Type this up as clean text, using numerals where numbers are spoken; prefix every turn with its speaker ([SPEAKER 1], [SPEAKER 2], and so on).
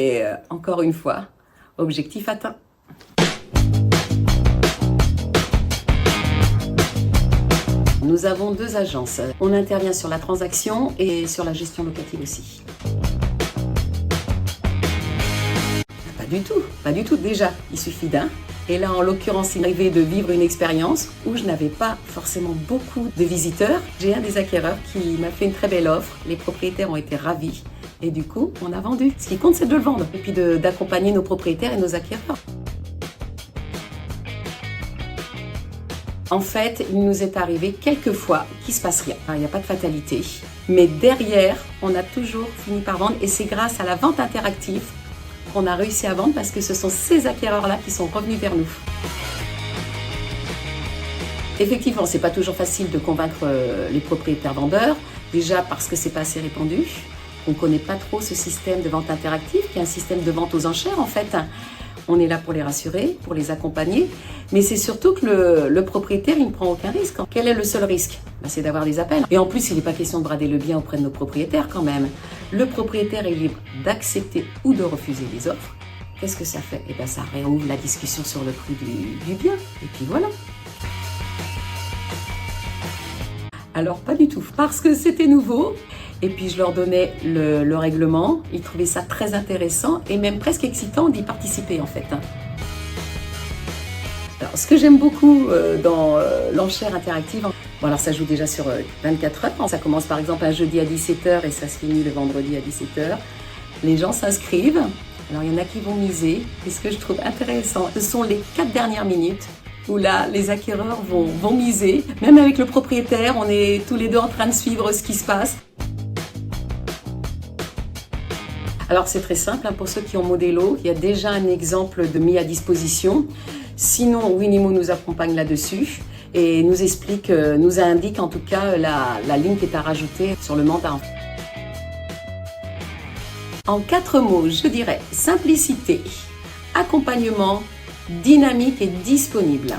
[SPEAKER 1] Et encore une fois, objectif atteint. Nous avons 2 agences. On intervient sur la transaction et sur la gestion locative aussi. Pas du tout. Déjà, il suffit d'un. Et là, en l'occurrence, il m'arrivait de vivre une expérience où je n'avais pas forcément beaucoup de visiteurs. J'ai un des acquéreurs qui m'a fait une très belle offre. Les propriétaires ont été ravis. Et du coup, on a vendu. Ce qui compte, c'est de le vendre. Et puis d'accompagner nos propriétaires et nos acquéreurs. En fait, il nous est arrivé quelques fois qu'il ne se passe rien. Il n'y a pas de fatalité. Mais derrière, on a toujours fini par vendre. Et c'est grâce à la vente interactive qu'on a réussi à vendre parce que ce sont ces acquéreurs-là qui sont revenus vers nous. Effectivement, c'est pas toujours facile de convaincre les propriétaires vendeurs. Déjà parce que c'est pas assez répandu. On ne connaît pas trop ce système de vente interactive qui est un système de vente aux enchères en fait. On est là pour les rassurer, pour les accompagner, mais c'est surtout que le propriétaire, il ne prend aucun risque. Quel est le seul risque? C'est d'avoir des appels. Et en plus, il n'est pas question de brader le bien auprès de nos propriétaires quand même. Le propriétaire est libre d'accepter ou de refuser les offres. Qu'est-ce que ça fait? Ça réouvre la discussion sur le prix du bien. Et puis voilà. Alors pas du tout, parce que c'était nouveau. Et puis je leur donnais le règlement, ils trouvaient ça très intéressant et même presque excitant d'y participer en fait. Alors ce que j'aime beaucoup dans l'enchère interactive, alors ça joue déjà sur 24 heures, ça commence par exemple un jeudi à 17h et ça se finit le vendredi à 17h. Les gens s'inscrivent, alors il y en a qui vont miser, et ce que je trouve intéressant, ce sont les 4 dernières minutes où là, les acquéreurs vont miser. Même avec le propriétaire, on est tous les deux en train de suivre ce qui se passe. Alors c'est très simple, pour ceux qui ont Modelo, il y a déjà un exemple de mis à disposition. Sinon, Winimo nous accompagne là-dessus et nous explique, nous indique en tout cas la ligne qui est à rajouter sur le mandat. En 4 mots, je dirais simplicité, accompagnement, dynamique et disponible.